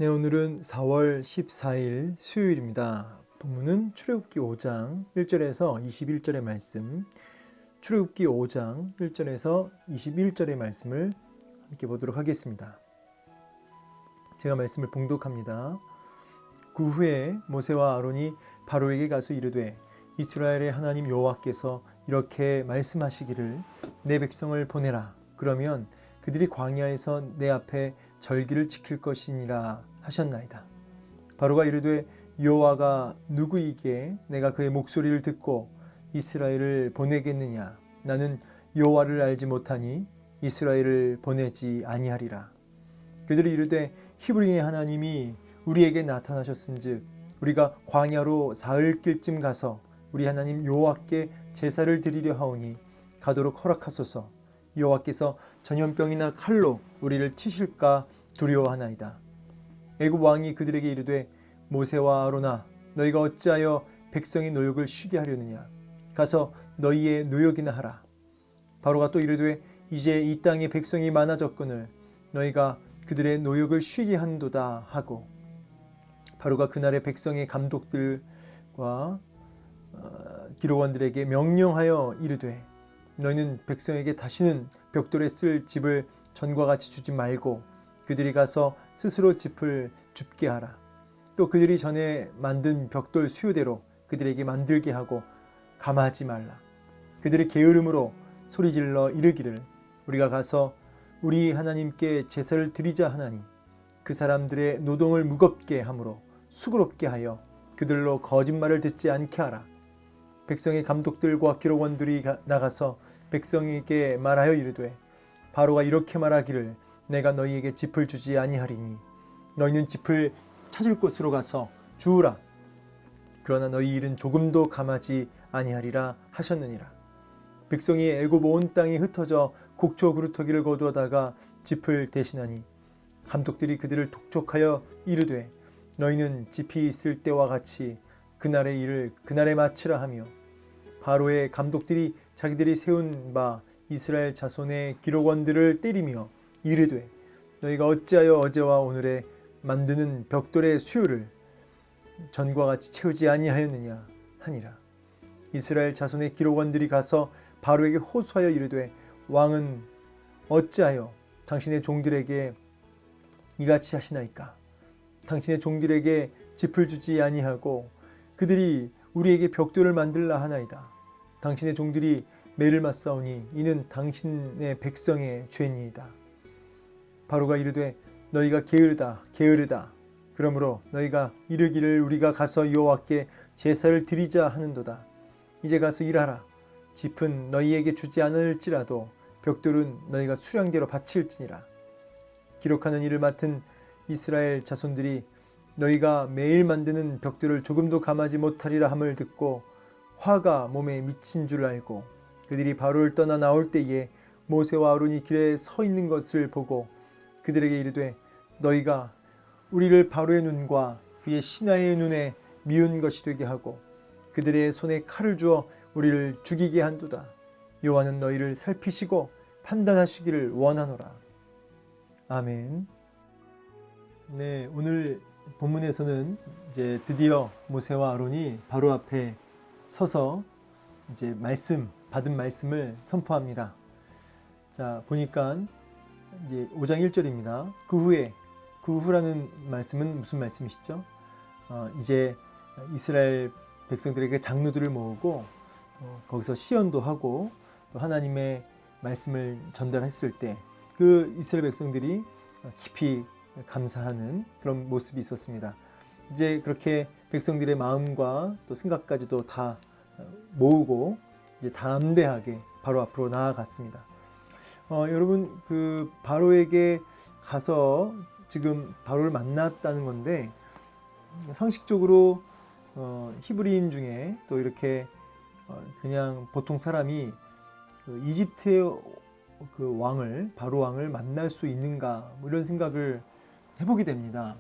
네, 오늘은 4월 14일 수요일입니다. 본문은 출애굽기 5장 1절에서 21절의 말씀, 출애굽기 5장 1절에서 21절의 말씀을 함께 보도록 하겠습니다. 제가 말씀을 봉독합니다. 그 후에 모세와 아론이 바로에게 가서 이르되 이스라엘의 하나님 여호와께서 이렇게 말씀하시기를 내 백성을 보내라. 그러면 그들이 광야에서 내 앞에 절기를 지킬 것이니라 하셨나이다. 바로가 이르되 여호와가 누구이기에 내가 그의 목소리를 듣고 이스라엘을 보내겠느냐. 나는 여호와를 알지 못하니 이스라엘을 보내지 아니하리라. 그들이 이르되 히브리의 하나님이 우리에게 나타나셨은즉 우리가 광야로 사흘길쯤 가서 우리 하나님 여호와께 제사를 드리려 하오니 가도록 허락하소서. 여호와께서 전염병이나 칼로 우리를 치실까 두려워하나이다. 애굽 왕이 그들에게 이르되 모세와 아론아 너희가 어찌하여 백성의 노역을 쉬게 하려느냐. 가서 너희의 노역이나 하라. 바로가 또 이르되 이제 이 땅에 백성이 많아졌거늘 너희가 그들의 노역을 쉬게 한도다 하고, 바로가 그날의 백성의 감독들과 기록원들에게 명령하여 이르되 너희는 백성에게 다시는 벽돌에 쓸 집을 전과 같이 주지 말고 그들이 가서 스스로 집을 줍게 하라. 또 그들이 전에 만든 벽돌 수요대로 그들에게 만들게 하고 감하지 말라. 그들이 게으름으로 소리질러 이르기를 우리가 가서 우리 하나님께 제사를 드리자 하나니 그 사람들의 노동을 무겁게 하므로 수고롭게 하여 그들로 거짓말을 듣지 않게 하라. 백성의 감독들과 기록원들이 나가서 백성에게 말하여 이르되 바로가 이렇게 말하기를 내가 너희에게 짚을 주지 아니하리니 너희는 짚을 찾을 곳으로 가서 주우라. 그러나 너희 일은 조금도 감하지 아니하리라 하셨느니라. 백성이 애굽 온 땅에 흩어져 곡초 그루터기를 거두어다가 짚을 대신하니 감독들이 그들을 독촉하여 이르되 너희는 짚이 있을 때와 같이 그날의 일을 그날에 마치라 하며, 바로의 감독들이 자기들이 세운 바 이스라엘 자손의 기록원들을 때리며 이르되 너희가 어찌하여 어제와 오늘에 만드는 벽돌의 수요를 전과 같이 채우지 아니하였느냐 하니라. 이스라엘 자손의 기록원들이 가서 바로에게 호소하여 이르되 왕은 어찌하여 당신의 종들에게 이같이 하시나이까. 당신의 종들에게 짚을 주지 아니하고 그들이 우리에게 벽돌을 만들라 하나이다. 당신의 종들이 매를 맞사오니 이는 당신의 백성의 죄니이다. 바로가 이르되 너희가 게으르다. 그러므로 너희가 이르기를 우리가 가서 여호와께 제사를 드리자 하는도다. 이제 가서 일하라. 짚은 너희에게 주지 않을지라도 벽돌은 너희가 수량대로 바칠지니라. 기록하는 일을 맡은 이스라엘 자손들이 너희가 매일 만드는 벽돌을 조금도 감하지 못하리라 함을 듣고 화가 몸에 미친 줄 알고 그들이 바로를 떠나 나올 때에 모세와 아론이 길에 서 있는 것을 보고 그들에게 이르되 너희가 우리를 바로의 눈과 그의 신하의 눈에 미운 것이 되게 하고 그들의 손에 칼을 주어 우리를 죽이게 한도다. 여호와는 너희를 살피시고 판단하시기를 원하노라. 아멘. 네, 오늘 본문에서는 이제 드디어 모세와 아론이 바로 앞에 서서 이제 받은 말씀을 선포합니다. 자, 보니까 이제 5장 1절입니다. 그 후라는 말씀은 무슨 말씀이시죠? 이제 이스라엘 백성들에게 장로들을 모으고 거기서 시연도 하고 또 하나님의 말씀을 전달했을 때 그 이스라엘 백성들이 깊이 감사하는 그런 모습이 있었습니다. 이제 그렇게 백성들의 마음과 또 생각까지도 다 모으고 이제 담대하게 바로 앞으로 나아갔습니다. 여러분, 그 바로에게 가서 지금 바로를 만났다는 건데 상식적으로 히브리인 중에 또 이렇게 그냥 보통 사람이 그 이집트의 그 왕을 바로 왕을 만날 수 있는가 뭐 이런 생각을 해보게 됩니다.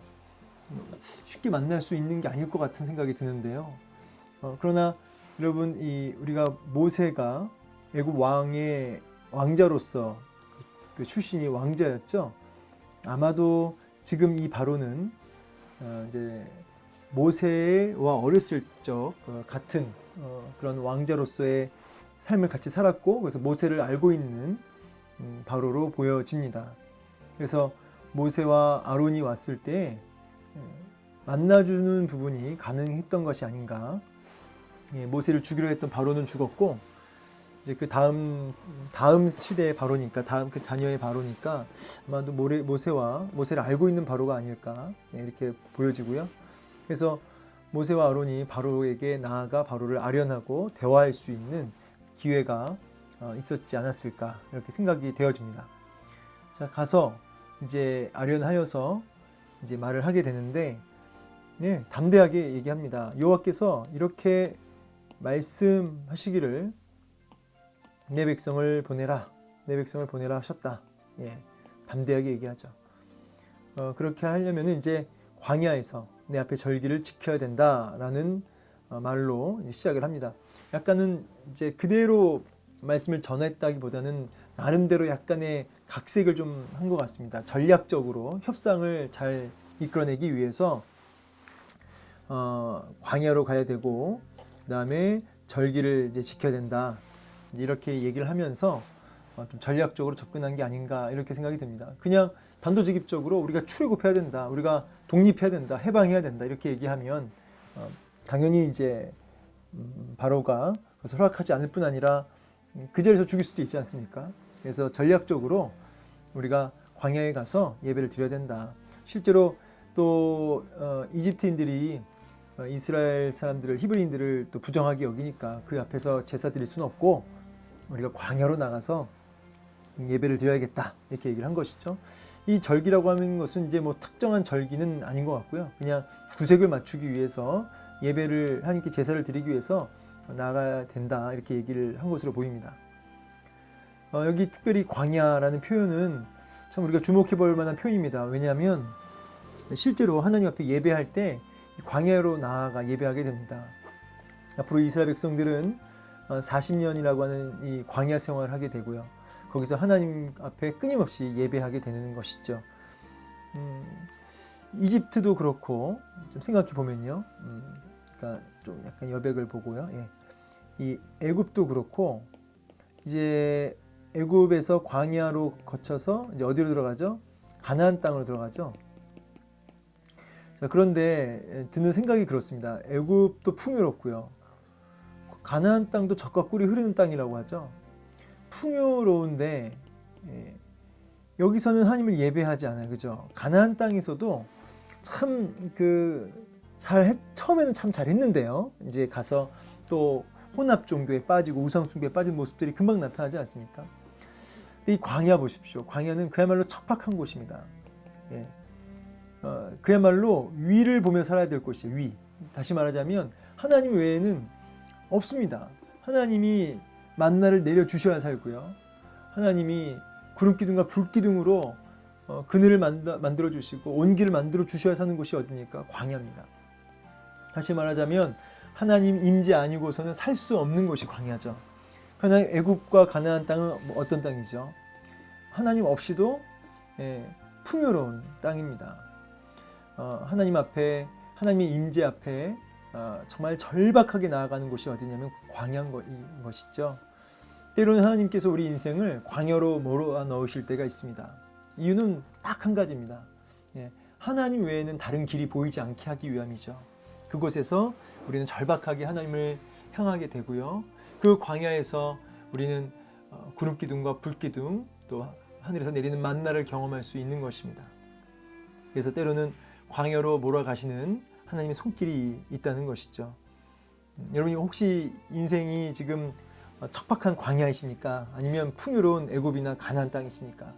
쉽게 만날 수 있는 게 아닐 것 같은 생각이 드는데요. 그러나 여러분, 우리가 모세가 애굽 왕의 왕자로서 그 출신이 왕자였죠. 아마도 지금 이 바로는 이제 모세와 어렸을 적 같은 그런 왕자로서의 삶을 같이 살았고, 그래서 모세를 알고 있는 바로로 보여집니다. 그래서 모세와 아론이 왔을 때 만나주는 부분이 가능했던 것이 아닌가. 모세를 죽이려 했던 바로는 죽었고, 이제 그 다음 시대의 바로니까, 다음 그 자녀의 바로니까 아마도 모세를 알고 있는 바로가 아닐까, 이렇게 보여지고요. 그래서 모세와 아론이 바로에게 나아가 바로를 아련하고 대화할 수 있는 기회가 있었지 않았을까, 이렇게 생각이 되어집니다. 자, 가서 이제 아련하여서 이제 말을 하게 되는데, 네, 담대하게 얘기합니다. 여호와께서 이렇게 말씀하시기를 내 백성을 보내라 하셨다. 예, 담대하게 얘기하죠. 그렇게 하려면 이제 광야에서 내 앞에 절기를 지켜야 된다라는 말로 시작을 합니다. 약간은 이제 그대로 말씀을 전했다기보다는 나름대로 약간의 각색을 좀 한 것 같습니다. 전략적으로 협상을 잘 이끌어내기 위해서 광야로 가야 되고, 그다음에 절기를 이제 지켜야 된다, 이렇게 얘기를 하면서 좀 전략적으로 접근한 게 아닌가, 이렇게 생각이 듭니다. 그냥 단도직입적으로 우리가 출애굽해야 된다, 우리가 독립해야 된다, 해방해야 된다, 이렇게 얘기하면 당연히 이제 바로가 그것을 허락하지 않을 뿐 아니라 그 자리에서 죽일 수도 있지 않습니까? 그래서 전략적으로 우리가 광야에 가서 예배를 드려야 된다. 실제로 또 이집트인들이 이스라엘 사람들을, 히브리인들을 또 부정하게 여기니까 그 앞에서 제사 드릴 수는 없고 우리가 광야로 나가서 예배를 드려야겠다, 이렇게 얘기를 한 것이죠. 이 절기라고 하는 것은 이제 뭐 특정한 절기는 아닌 것 같고요. 그냥 구색을 맞추기 위해서 예배를, 하나님께 제사를 드리기 위해서 나가야 된다, 이렇게 얘기를 한 것으로 보입니다. 여기 특별히 광야라는 표현은 참 우리가 주목해 볼 만한 표현입니다. 왜냐하면 실제로 하나님 앞에 예배할 때 광야로 나아가 예배하게 됩니다. 앞으로 이스라엘 백성들은 40년이라고 하는 이 광야 생활을 하게 되고요. 거기서 하나님 앞에 끊임없이 예배하게 되는 것이죠. 이집트도 그렇고, 좀 생각해 보면요. 그러니까 좀 약간 여백을 보고요. 예. 이 애굽도 그렇고, 이제 애굽에서 광야로 거쳐서 이제 어디로 들어가죠? 가나안 땅으로 들어가죠. 자, 그런데 드는 생각이 그렇습니다. 애굽도 풍요롭고요. 가나안 땅도 젖과 꿀이 흐르는 땅이라고 하죠. 풍요로운데 여기서는 하나님을 예배하지 않아요. 그죠? 가나안 땅에서도 참 처음에는 참 잘했는데요. 이제 가서 또 혼합 종교에 빠지고 우상 숭배에 빠진 모습들이 금방 나타나지 않습니까? 근데 이 광야 보십시오. 광야는 그야말로 척박한 곳입니다. 예. 그야말로 위를 보며 살아야 될 곳이에요. 위. 다시 말하자면 하나님 외에는 없습니다. 하나님이 만나를 내려주셔야 살고요. 하나님이 구름기둥과 불기둥으로 그늘을 만들어 주시고 온기를 만들어 주셔야 사는 곳이 어디입니까? 광야입니다. 다시 말하자면 하나님 임재 아니고서는 살 수 없는 곳이 광야죠. 그러나 애굽과 가나안 땅은 어떤 땅이죠? 하나님 없이도 풍요로운 땅입니다. 하나님 앞에, 하나님의 임재 앞에 정말 절박하게 나아가는 곳이 어디냐면 광야인 것이죠. 때로는 하나님께서 우리 인생을 광야로 몰아 넣으실 때가 있습니다. 이유는 딱 한 가지입니다. 하나님 외에는 다른 길이 보이지 않게 하기 위함이죠. 그곳에서 우리는 절박하게 하나님을 향하게 되고요. 그 광야에서 우리는 구름기둥과 불기둥, 또 하늘에서 내리는 만나를 경험할 수 있는 것입니다. 그래서 때로는 광야로 몰아가시는 하나님의 손길이 있다는 것이죠. 여러분이 혹시 인생이 지금 척박한 광야이십니까? 아니면 풍요로운 애굽이나 가나안 땅이십니까?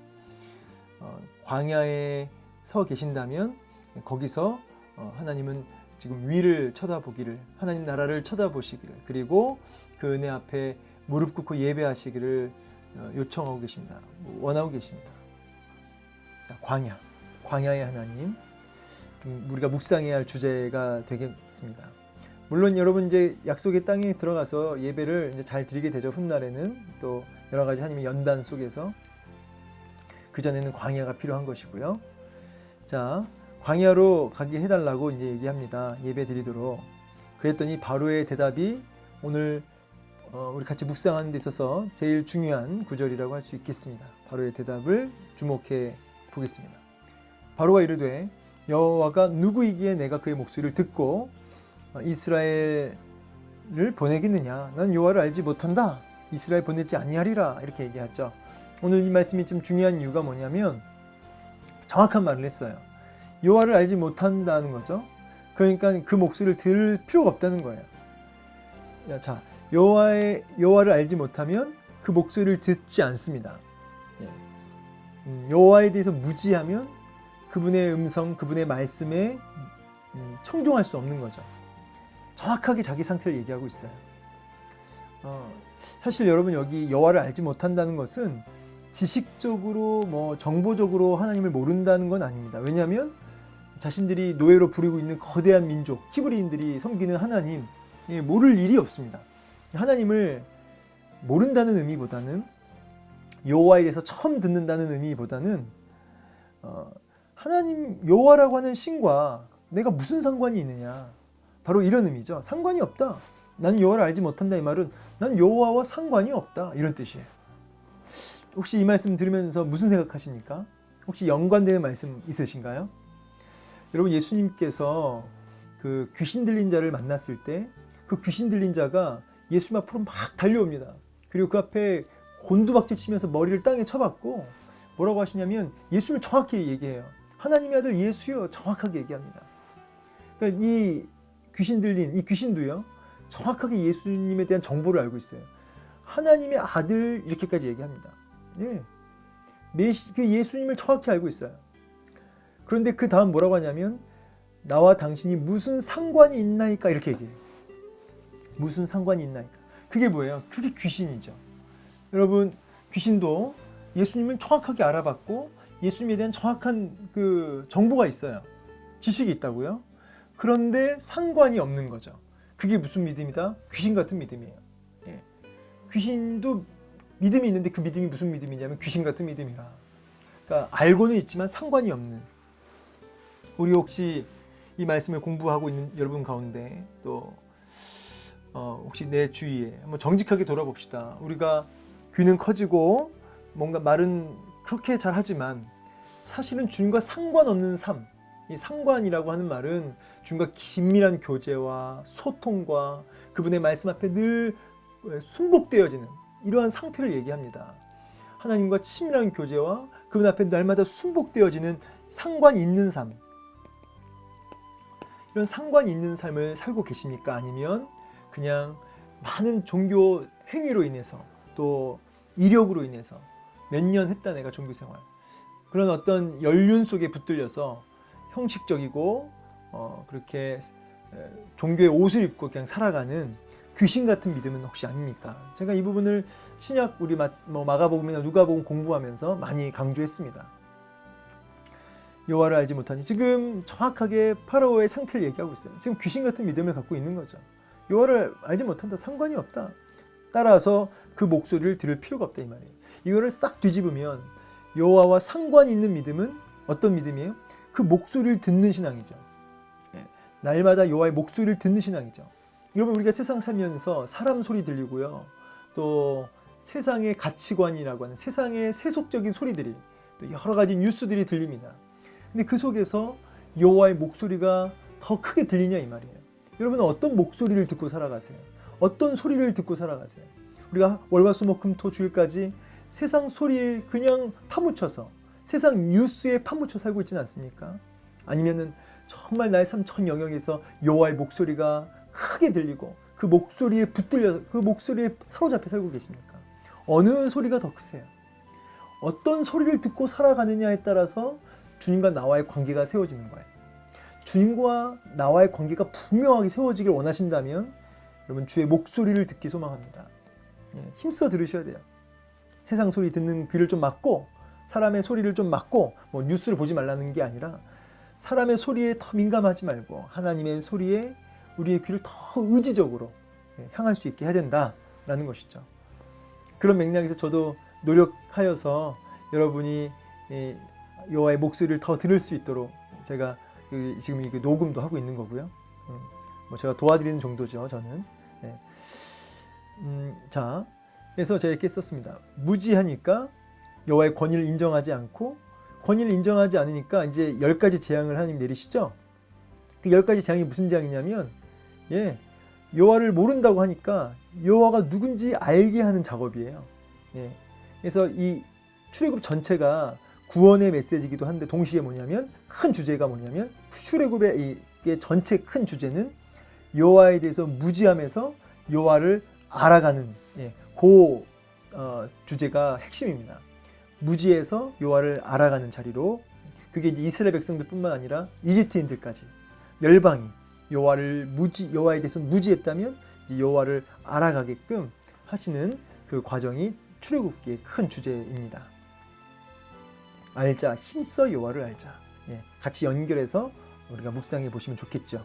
광야에 서 계신다면 거기서 하나님은 지금 위를 쳐다보기를, 하나님 나라를 쳐다보시기를, 그리고 그 은혜 앞에 무릎 꿇고 예배하시기를 요청하고 계십니다. 원하고 계십니다. 자, 광야의 하나님, 좀 우리가 묵상해야 할 주제가 되겠습니다. 물론 여러분 이제 약속의 땅에 들어가서 예배를 이제 잘 드리게 되죠. 훗날에는 또 여러 가지 하나님의 연단 속에서. 그 전에는 광야가 필요한 것이고요. 자, 광야로 가게 해달라고 이제 얘기합니다. 예배 드리도록. 그랬더니 바로의 대답이 오늘 우리 같이 묵상하는 데 있어서 제일 중요한 구절이라고 할 수 있겠습니다. 바로의 대답을 주목해 보겠습니다. 바로가 이르되 여호와가 누구이기에 내가 그의 목소리를 듣고 이스라엘을 보내겠느냐? 난 여호와를 알지 못한다. 이스라엘 보내지 아니하리라. 이렇게 얘기하죠. 오늘 이 말씀이 좀 중요한 이유가 뭐냐면 정확한 말을 했어요. 여호와를 알지 못한다는 거죠. 그러니까 그 목소리를 들을 필요가 없다는 거예요. 자, 여호와를 알지 못하면 그 목소리를 듣지 않습니다. 여호와에 대해서 무지하면 그분의 음성, 그분의 말씀에 청종할 수 없는 거죠. 정확하게 자기 상태를 얘기하고 있어요. 사실 여러분 여기 여호와를 알지 못한다는 것은 지식적으로 정보적으로 하나님을 모른다는 건 아닙니다. 왜냐하면 자신들이 노예로 부리고 있는 거대한 민족 히브리인들이 섬기는 하나님 모를 일이 없습니다. 하나님을 모른다는 의미보다는 여호와에 대해서 처음 듣는다는 의미보다는 하나님 여호와라고 하는 신과 내가 무슨 상관이 있느냐, 바로 이런 의미죠. 상관이 없다. 나는 여호와를 알지 못한다. 이 말은 난 여호와와 상관이 없다, 이런 뜻이에요. 혹시 이 말씀 들으면서 무슨 생각하십니까? 혹시 연관되는 말씀 있으신가요? 여러분, 예수님께서 그 귀신 들린 자를 만났을 때 그 귀신 들린 자가 예수님 앞으로 막 달려옵니다. 그리고 그 앞에 곤두박질 치면서 머리를 땅에 쳐박고 뭐라고 하시냐면 예수님을 정확히 얘기해요. 하나님의 아들 예수여, 정확하게 얘기합니다. 그러니까 이 귀신 들린 이 귀신도요, 정확하게 예수님에 대한 정보를 알고 있어요. 하나님의 아들, 이렇게까지 얘기합니다. 그 예수님을 정확히 알고 있어요. 그런데 그 다음 뭐라고 하냐면 나와 당신이 무슨 상관이 있나이까, 이렇게 얘기해요. 무슨 상관이 있나이까. 그게 뭐예요? 그게 귀신이죠. 여러분, 귀신도 예수님을 정확하게 알아봤고 예수님에 대한 정확한 그 정보가 있어요. 지식이 있다고요. 그런데 상관이 없는 거죠. 그게 무슨 믿음이다? 귀신 같은 믿음이에요. 귀신도 믿음이 있는데 그 믿음이 무슨 믿음이냐면 귀신 같은 믿음이라. 그러니까 알고는 있지만 상관이 없는. 우리 혹시 이 말씀을 공부하고 있는 여러분 가운데 또 혹시 내 주위에 한번 정직하게 돌아봅시다. 우리가 귀는 커지고 뭔가 말은 그렇게 잘하지만 사실은 주님과 상관없는 삶, 이 상관이라고 하는 말은 주님과 긴밀한 교제와 소통과 그분의 말씀 앞에 늘 순복되어지는 이러한 상태를 얘기합니다. 하나님과 친밀한 교제와 그분 앞에 날마다 순복되어지는 상관이 있는 삶, 이런 상관이 있는 삶을 살고 계십니까? 아니면 그냥 많은 종교 행위로 인해서 또 이력으로 인해서 몇 년 했다 내가 종교생활, 그런 어떤 연륜 속에 붙들려서 형식적이고 그렇게 종교의 옷을 입고 그냥 살아가는 귀신 같은 믿음은 혹시 아닙니까? 제가 이 부분을 신약 우리 마가복음이나 누가복음 공부하면서 많이 강조했습니다. 여호와를 알지 못하니, 지금 정확하게 파라오의 상태를 얘기하고 있어요. 지금 귀신 같은 믿음을 갖고 있는 거죠. 여호와를 알지 못한다, 상관이 없다. 따라서 그 목소리를 들을 필요가 없다, 이 말이에요. 이거를 싹 뒤집으면 여호와와 상관이 있는 믿음은 어떤 믿음이에요? 그 목소리를 듣는 신앙이죠. 날마다 여호와의 목소리를 듣는 신앙이죠. 여러분, 우리가 세상 살면서 사람 소리 들리고요, 또 세상의 가치관이라고 하는 세상의 세속적인 소리들이, 또 여러 가지 뉴스들이 들립니다. 근데 그 속에서 여호와의 목소리가 더 크게 들리냐, 이 말이에요. 여러분은 어떤 목소리를 듣고 살아가세요? 어떤 소리를 듣고 살아가세요? 우리가 월화수목금토 주일까지 세상 소리에 그냥 파묻혀서 세상 뉴스에 파묻혀 살고 있지는 않습니까? 아니면은 정말 나의 삶 전 영역에서 여호와의 목소리가 크게 들리고 그 목소리에 붙들려, 그 목소리에 사로잡혀 살고 계십니까? 어느 소리가 더 크세요? 어떤 소리를 듣고 살아가느냐에 따라서 주님과 나와의 관계가 세워지는 거예요. 주님과 나와의 관계가 분명하게 세워지길 원하신다면 여러분, 주의 목소리를 듣기 소망합니다. 힘써 들으셔야 돼요. 세상 소리 듣는 귀를 좀 막고, 사람의 소리를 좀 막고, 뉴스를 보지 말라는 게 아니라 사람의 소리에 더 민감하지 말고 하나님의 소리에 우리의 귀를 더 의지적으로 향할 수 있게 해야 된다라는 것이죠. 그런 맥락에서 저도 노력하여서 여러분이 여호와의 목소리를 더 들을 수 있도록 제가 지금 이게 녹음도 하고 있는 거고요. 뭐 제가 도와드리는 정도죠, 저는. 네. 자, 그래서 제가 이렇게 썼습니다. 무지하니까 여호와의 권위를 인정하지 않고, 권위를 인정하지 않으니까 이제 10가지 재앙을 하나님 내리시죠. 그 10가지 재앙이 무슨 재앙이냐면, 여호와를 모른다고 하니까 여호와가 누군지 알게 하는 작업이에요. 그래서 이 출애굽 전체가 구원의 메시지이기도 한데, 동시에 뭐냐면, 큰 주제가 뭐냐면, 출애굽의 이 전체 큰 주제는 여호와에 대해서 무지함에서 여호와를 알아가는, 그 주제가 핵심입니다. 무지에서 여호와를 알아가는 자리로, 그게 이제 이스라엘 백성들뿐만 아니라 이집트인들까지 열방이 여호와에 대해서 무지했다면 이제 여호와를 알아가게끔 하시는 그 과정이 출애굽기의 큰 주제입니다. 알자, 힘써 여호와를 알자. 같이 연결해서 우리가 묵상해 보시면 좋겠죠.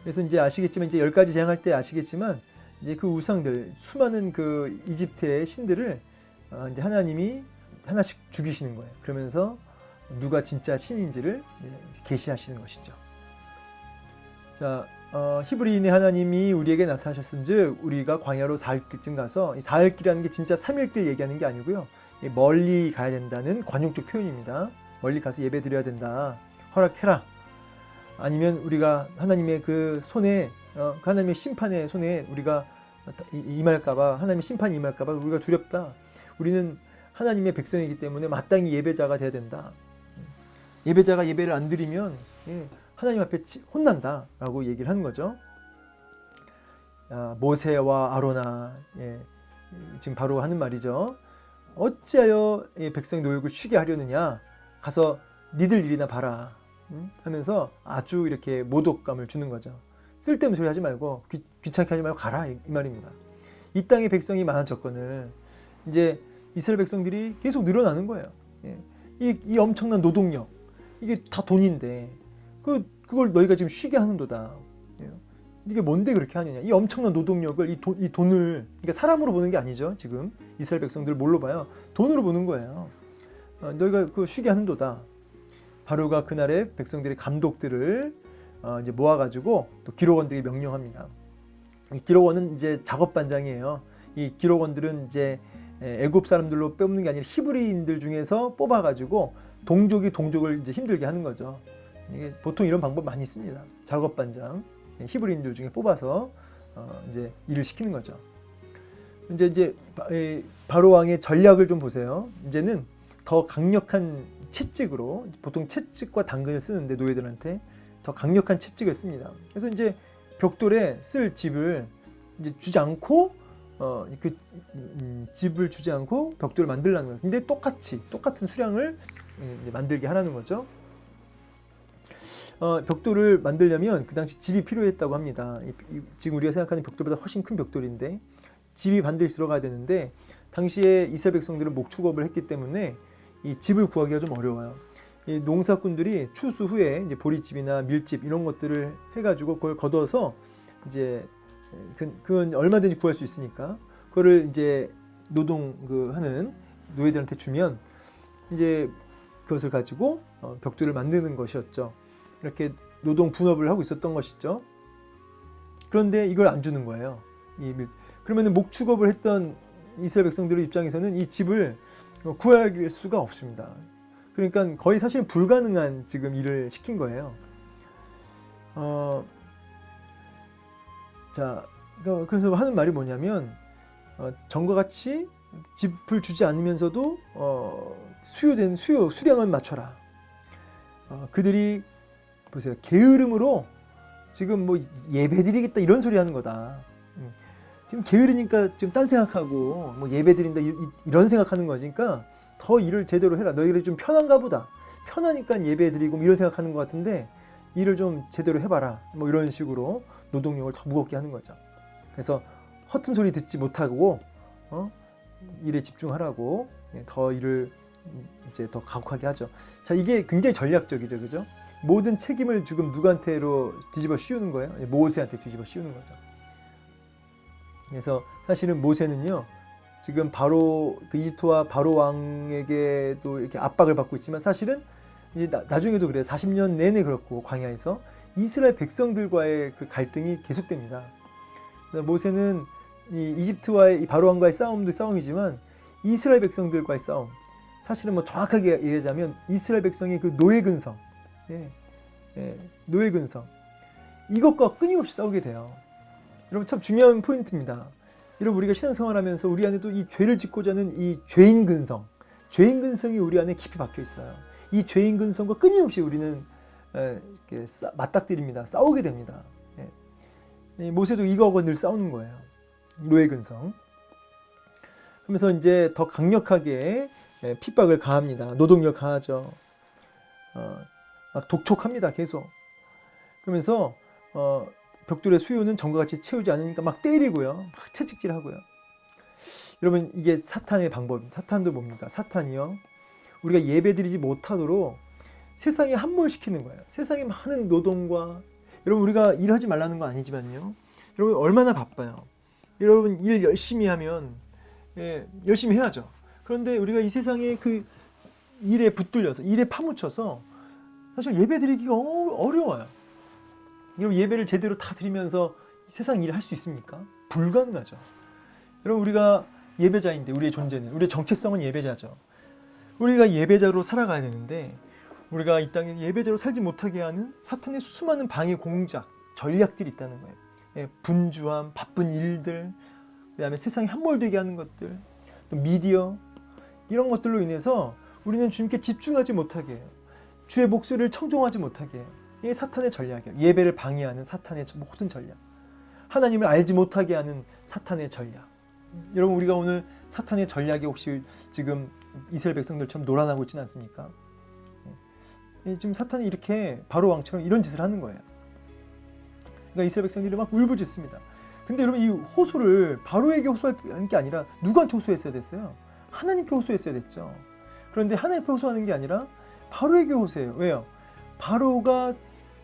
그래서 이제 아시겠지만, 이제 10가지 재앙할 때 아시겠지만, 이제 그 우상들, 수많은 그 이집트의 신들을 이제 하나님이 하나씩 죽이시는 거예요. 그러면서 누가 진짜 신인지를 계시하시는 것이죠. 자, 히브리인의 하나님이 우리에게 나타나셨은즉 우리가 광야로 4일쯤 가서, 이 4일길이라는 게 진짜 3일길 얘기하는 게 아니고요. 멀리 가야 된다는 관용적 표현입니다. 멀리 가서 예배 드려야 된다. 허락해라. 아니면 우리가 하나님의 그 손에, 하나님의 심판의 손에 우리가 임할까봐, 하나님의 심판이 임할까봐 우리가 두렵다. 우리는 하나님의 백성이기 때문에 마땅히 예배자가 돼야 된다. 예배자가 예배를 안 드리면 하나님 앞에 혼난다라고 얘기를 하는 거죠. 모세와 아로나, 지금 바로 하는 말이죠. 어찌하여 백성의 노역을 쉬게 하려느냐? 가서 니들 일이나 봐라. 하면서 아주 이렇게 모독감을 주는 거죠. 쓸데없는 소리 하지 말고, 귀찮게 하지 말고 가라, 이 말입니다. 이 땅의 백성이 많아졌거늘 이제 이스라엘 백성들이 계속 늘어나는 거예요. 이 엄청난 노동력, 이게 다 돈인데 그걸 너희가 지금 쉬게 하는도다. 이게 뭔데 그렇게 하느냐? 이 엄청난 노동력을, 이 돈을, 그러니까 사람으로 보는 게 아니죠. 지금 이스라엘 백성들을 뭘로 봐요? 돈으로 보는 거예요. 너희가 그 쉬게 하는도다. 바로가 그날의 백성들의 감독들을 이제 모아가지고 또 기록원들에게 명령합니다. 이 기록원은 이제 작업반장이에요. 이 기록원들은 이제 애굽 사람들로 뽑는 게 아니라 히브리인들 중에서 뽑아가지고 동족이 동족을 이제 힘들게 하는 거죠. 이게 보통 이런 방법 많이 씁니다. 작업반장, 히브리인들 중에 뽑아서 이제 일을 시키는 거죠. 이제 바로 왕의 전략을 좀 보세요. 이제는 더 강력한 채찍으로, 보통 채찍과 당근을 쓰는데 노예들한테 더 강력한 채찍을 씁니다. 그래서 이제 벽돌에 쓸 집을 이제 주지 않고, 집을 주지 않고 벽돌을 만들라는 거예요. 근데 똑같은 수량을 이제 만들게 하라는 거죠. 벽돌을 만들려면 그 당시 집이 필요했다고 합니다. 지금 우리가 생각하는 벽돌보다 훨씬 큰 벽돌인데 집이 반드시 들어가야 되는데, 당시에 이스라엘 백성들은 목축업을 했기 때문에 이 집을 구하기가 좀 어려워요. 이 농사꾼들이 추수 후에 이제 보리집이나 밀집 이런 것들을 해가지고 그걸 걷어서 이제 그건 얼마든지 구할 수 있으니까 그거를 이제 하는 노예들한테 주면 이제 그것을 가지고 벽돌을 만드는 것이었죠. 이렇게 노동 분업을 하고 있었던 것이죠. 그런데 이걸 안 주는 거예요. 그러면 목축업을 했던 이스라엘 백성들의 입장에서는 이 집을 구할 수가 없습니다. 그러니까 거의 사실 불가능한 지금 일을 시킨 거예요. 자, 그래서 하는 말이 뭐냐면, 전과 같이 집을 주지 않으면서도 수량은 맞춰라. 그들이 보세요, 게으름으로 지금 뭐 예배드리겠다 이런 소리 하는 거다. 지금 게으르니까 지금 딴 생각하고 뭐 예배드린다 이런 생각하는 거지. 그러니까 더 일을 제대로 해라. 너희들이 좀 편한가 보다. 편하니까 예배드리고 이런 생각하는 것 같은데 일을 좀 제대로 해봐라. 뭐 이런 식으로 노동력을 더 무겁게 하는 거죠. 그래서 허튼 소리 듣지 못하고 일에 집중하라고 더 일을 이제 더 가혹하게 하죠. 자, 이게 굉장히 전략적이죠, 그죠? 모든 책임을 지금 누구한테로 뒤집어 씌우는 거예요? 모세한테 뒤집어 씌우는 거죠. 그래서 사실은 모세는요, 지금 바로 그 이집트와 바로 왕에게도 이렇게 압박을 받고 있지만 사실은 이제 나중에도 그래요. 40년 내내 그렇고 광야에서 이스라엘 백성들과의 그 갈등이 계속됩니다. 모세는 이 이집트와의 이 바로왕과의 싸움도 싸움이지만 이스라엘 백성들과의 싸움, 사실은 뭐 정확하게 얘기하자면 이스라엘 백성의 그 노예 근성, 노예 근성, 이것과 끊임없이 싸우게 돼요. 여러분 참 중요한 포인트입니다. 여러분 우리가 신앙생활하면서 우리 안에도 이 죄를 짓고자 하는 이 죄인 근성, 죄인 근성이 우리 안에 깊이 박혀 있어요. 이 죄인 근성과 끊임없이 우리는 맞닥뜨립니다. 싸우게 됩니다. 모세도 이거하고 늘 싸우는 거예요. 노예 근성. 그러면서 이제 더 강력하게 핍박을 가합니다. 노동력 가하죠. 막 독촉합니다. 계속. 그러면서 벽돌의 수요는 전과 같이 채우지 않으니까 막 때리고요. 막 채찍질하고요. 여러분 이게 사탄의 방법입니다. 사탄도 뭡니까? 사탄이요. 우리가 예배드리지 못하도록 세상에 함몰시키는 거예요. 세상에 많은 노동과, 여러분 우리가 일하지 말라는 건 아니지만요. 여러분 얼마나 바빠요. 여러분 일 열심히 하면 열심히 해야죠. 그런데 우리가 이 세상에 그 일에 붙들려서, 일에 파묻혀서 사실 예배드리기가 어려워요. 여러분 예배를 제대로 다 드리면서 세상 일을 할 수 있습니까? 불가능하죠. 여러분 우리가 예배자인데 우리의 존재는, 우리의 정체성은 예배자죠. 우리가 예배자로 살아가야 되는데 우리가 이 땅에 예배자로 살지 못하게 하는 사탄의 수많은 방해 공작, 전략들이 있다는 거예요. 분주함, 바쁜 일들, 그 다음에 세상에 함몰되게 하는 것들, 또 미디어, 이런 것들로 인해서 우리는 주님께 집중하지 못하게 해요. 주의 목소리를 청종하지 못하게 해요. 이게 사탄의 전략이에요. 예배를 방해하는 사탄의 모든 전략. 하나님을 알지 못하게 하는 사탄의 전략. 여러분 우리가 오늘 사탄의 전략이 혹시 지금 이스라엘 백성들처럼 놀아나고 있지는 않습니까? 지금 사탄이 이렇게 바로 왕처럼 이런 짓을 하는 거예요. 그러니까 이스라엘 백성들이 막 울부짖습니다. 근데 여러분 이 호소를 바로에게 호소할 게 아니라 누구한테 호소했어야 됐어요? 하나님께 호소했어야 됐죠. 그런데 하나님께 호소하는 게 아니라 바로에게 호소해요. 왜요? 바로가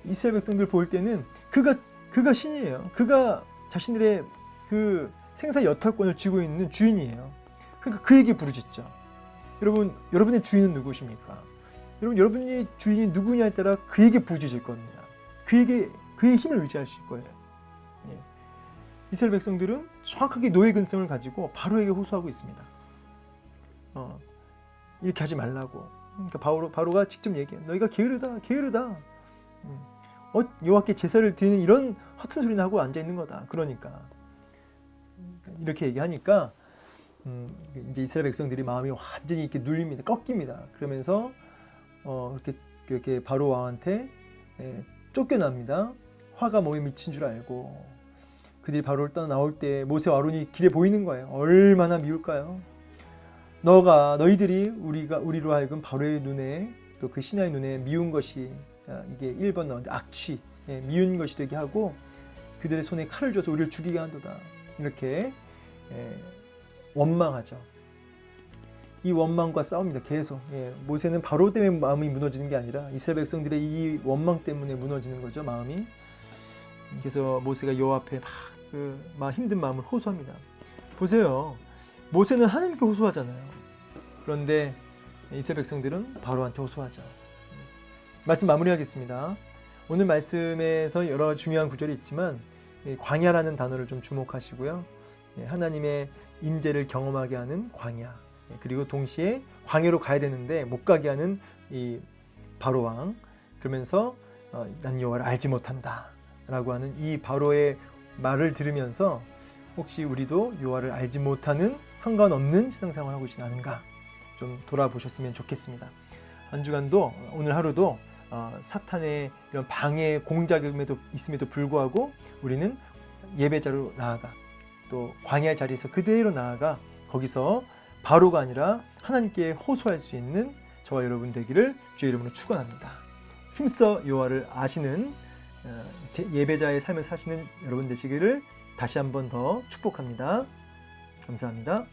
이스라엘 백성들 볼 때는 그가 신이에요. 그가 자신들의 그 생사 여탈권을 쥐고 있는 주인이에요. 그러니까 그에게 부르짖죠. 여러분의 주인은 누구십니까? 여러분의 주인이 누구냐에 따라 그에게 부르짖을 겁니다. 그의 힘을 의지하실 거예요. 이스라엘 백성들은 정확하게 노예 근성을 가지고 바로에게 호소하고 있습니다. 이렇게 하지 말라고. 그러니까 바로가 직접 얘기해요. 너희가 게으르다. 여호와께 제사를 드리는 이런 허튼 소리나 하고 앉아 있는 거다. 그러니까 이렇게 얘기하니까 이제 이스라엘 백성들이 마음이 완전히 이렇게 눌립니다. 꺾입니다. 그러면서 이렇게 바로 왕한테 쫓겨납니다. 화가 몸에 미친 줄 알고 그들이 바로를 떠나 나올 때 모세와 아론이 길에 보이는 거예요. 얼마나 미울까요? 너희들이 우리로 하여금 바로의 눈에 또 그 신하의 눈에 미운 것이, 이게 1번 나오는데 악취, 미운 것이 되게 하고 그들의 손에 칼을 줘서 우리를 죽이게 한도다. 이렇게 원망하죠. 이 원망과 싸웁니다. 계속. 모세는 바로 때문에 마음이 무너지는 게 아니라 이스라엘 백성들의 이 원망 때문에 무너지는 거죠. 마음이. 그래서 모세가 여호와 앞에 막 힘든 마음을 호소합니다. 보세요. 모세는 하나님께 호소하잖아요. 그런데 이스라엘 백성들은 바로한테 호소하죠. 말씀 마무리하겠습니다. 오늘 말씀에서 여러 중요한 구절이 있지만 광야라는 단어를 좀 주목하시고요. 하나님의 임재를 경험하게 하는 광야, 그리고 동시에 광야로 가야 되는데 못 가게 하는 이 바로왕, 그러면서 난 여호와를 알지 못한다 라고 하는 이 바로의 말을 들으면서 혹시 우리도 여호와를 알지 못하는 상관없는 신앙생활을 하고 있지 않은가 좀 돌아보셨으면 좋겠습니다. 한 주간도 오늘 하루도 사탄의 이런 방해 공작임에도 있음에도 불구하고 우리는 예배자로 나아가 또 광야의 자리에서 그대로 나아가 거기서 바로가 아니라 하나님께 호소할 수 있는 저와 여러분 되기를 주의 이름으로 축원합니다. 힘써 여호와를 아시는 예배자의 삶을 사시는 여러분 되시기를 다시 한 번 더 축복합니다. 감사합니다.